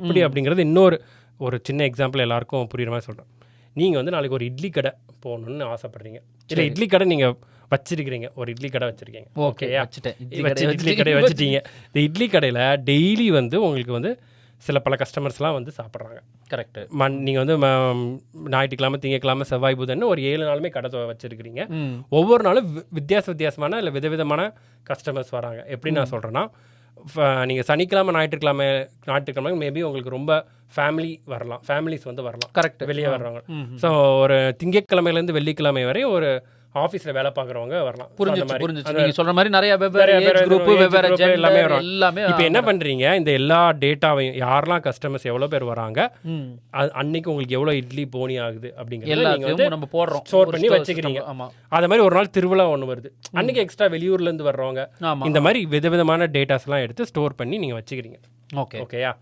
எப்படி அப்படிங்கிறது ஒரு சின்ன எக்ஸாம்பிள் எல்லாருக்கும் புரியுற மாதிரி சொல்கிறேன். நீங்கள் வந்து நாளைக்கு ஒரு இட்லி கடை போகணுன்னு ஆசைப்பட்றீங்க, இல்லை இட்லி கடை நீங்கள் வச்சிருக்கிறீங்க, ஒரு இட்லி கடை வச்சுருக்கீங்க, ஓகேயா, இட்லி கடை வச்சுட்டீங்க. இந்த இட்லி கடையில் டெய்லி வந்து உங்களுக்கு வந்து பல கஸ்டமர்ஸ்லாம் வந்து சாப்பிட்றாங்க. கரெக்டு. நீங்கள் வந்து ஞாயிற்றுக்கிழமை, திங்கக்கிழமை, செவ்வாய், புதன் ஒரு 7 நாளுமே கடை வச்சுருக்கிறீங்க. ஒவ்வொரு நாளும் வித்தியாசமான இல்லை விதவிதமான கஸ்டமர்ஸ் வராங்க. எப்படி நான் சொல்கிறேன்னா, நீங்கள் சனிக்கிழமை ஞாயிற்றுக்கிழமை மேபி உங்களுக்கு ரொம்ப ஃபேமிலிஸ் வந்து வரலாம். கரெக்ட். வெளியே வர்றவங்க. ஸோ ஒரு திங்கக்கிழமையிலேருந்து வெள்ளிக்கிழமை வரை ஒரு ஆஃபீஸில் வேலை பார்க்குறவங்க வரலாம். புரிஞ்சுச்சு. நீங்கள் சொல்கிற மாதிரி நிறைய வெவ்வேறு குரூப், வெவ்வேறு எல்லாமே வரும். இப்போ என்ன பண்ணுறீங்க, இந்த எல்லா டேட்டாவையும் யாரெல்லாம் கஸ்டமர்ஸ் எவ்வளோ பேர் வராங்க, அன்னைக்கு உங்களுக்கு எவ்வளோ இட்லி போனி ஆகுது அப்படிங்கிறது நீங்கள் வந்து நம்ம போடுறோம், ஸ்டோர் பண்ணி வச்சுக்கிறீங்க. அது மாதிரி ஒரு நாள் திருவிழா ஒன்று வருது, அன்னைக்கு எக்ஸ்ட்ரா வெளியூர்லேருந்து வர்றவங்க, இந்த மாதிரி விதவிதமான டேட்டாஸ்லாம் எடுத்து ஸ்டோர் பண்ணி நீங்கள் வச்சுக்கிறீங்க. ஓகேயா.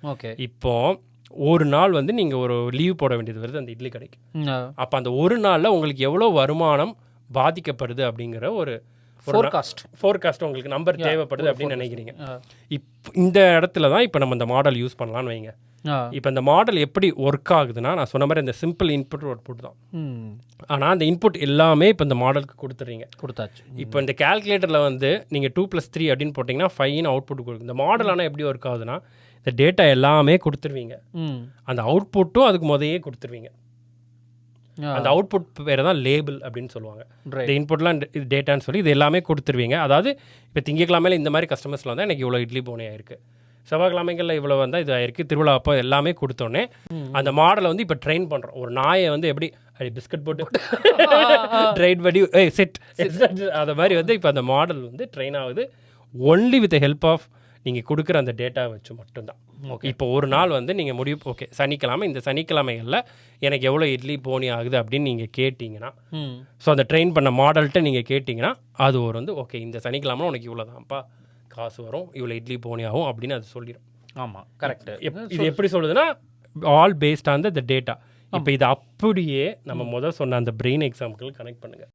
இப்போ ஒரு நாள் வந்து நீங்கள் ஒரு லீவ் போட வேண்டியது வருது அந்த இட்லி கடைக்கு. அப்போ அந்த ஒரு நாளில் உங்களுக்கு எவ்வளோ வருமானம் பாதிக்கப்படுது அப்படிங்கிற ஒரு ஃபோர்காஸ்ட் உங்களுக்கு நம்பர் தேவைப்படுது அப்படின்னு நினைக்கிறீங்க. இப்போ இந்த இடத்துல தான் இப்போ நம்ம இந்த மாடல் யூஸ் பண்ணலான்னு வைங்க. இப்போ இந்த மாடல் எப்படி ஒர்க் ஆகுதுன்னா, நான் சொன்ன மாதிரி இந்த சிம்பிள் இன்புட் அவுட்புட் தான். ஆனால் அந்த இன்புட் எல்லாமே இப்போ இந்த மாடலுக்கு கொடுத்தாச்சு. இப்போ இந்த கால்குலேட்டரில் வந்து நீங்கள் 2+3 அப்படின்னு போட்டிங்கன்னா 5 அவுட்புட் கொடுக்கும். இந்த மாடல் ஆனால் எப்படி ஒர்க் ஆகுதுன்னா, இந்த டேட்டா எல்லாமே கொடுத்துருவீங்க, அந்த அவுட்புட்டும் அதுக்கு முதலே கொடுத்துருவீங்க. அந்த அவுட்புட் பேர் தான் லேபிள் அப்படின்னு சொல்லுவாங்க. இந்த இன்புட்லாம் இது டேட்டான்னு சொல்லி இது எல்லாமே கொடுத்துருவீங்க. அதாவது இப்போ திங்கக்கிழமையில் இந்த மாதிரி கஸ்டமர்ஸ்லாம் வந்தால் எனக்கு இவ்வளோ இட்லி போனே ஆயிருக்கு, செவ்வாய்க்கிழமைகளில் இவ்வளோ வந்தால் இது ஆயிருக்கு, திருவிழா அப்போ எல்லாமே கொடுத்தோன்னே அந்த மாடலை வந்து இப்போ ட்ரெயின் பண்ணுறோம். ஒரு நாயை வந்து எப்படி பிஸ்கட் போட்டு ட்ரைன் பண்ணி செட் அது மாதிரி வந்து இப்போ அந்த மாடல் வந்து ட்ரெயின் ஆகுது ஒன்லி வித் ஹெல்ப் ஆஃப் நீங்கள் கொடுக்குற அந்த டேட்டா வச்சு மட்டும்தான். இப்போ ஒரு நாள் வந்து நீங்கள் முடிவு சனிக்கிழமை, இந்த சனிக்கிழமைகளில் எனக்கு எவ்வளோ இட்லி போனி ஆகுது அப்படின்னு நீங்கள் கேட்டிங்கன்னா, ஸோ அந்த ட்ரெயின் பண்ண மாடல்கிட்ட நீங்கள் கேட்டிங்கன்னா அது ஒரு வந்து இந்த சனிக்கிழமை உனக்கு இவ்வளோ தான்ப்பா காசு வரும், இவ்வளோ இட்லி போனி ஆகும் அப்படின்னு அது சொல்லிடும். ஆமாம், கரெக்ட். இது எப்படி சொல்லுதுன்னா, all based on the data. இப்போ இது அப்படியே நம்ம சொன்ன அந்த பிரெயின் எக்ஸாம்பிள் கனெக்ட் பண்ணுங்கள்.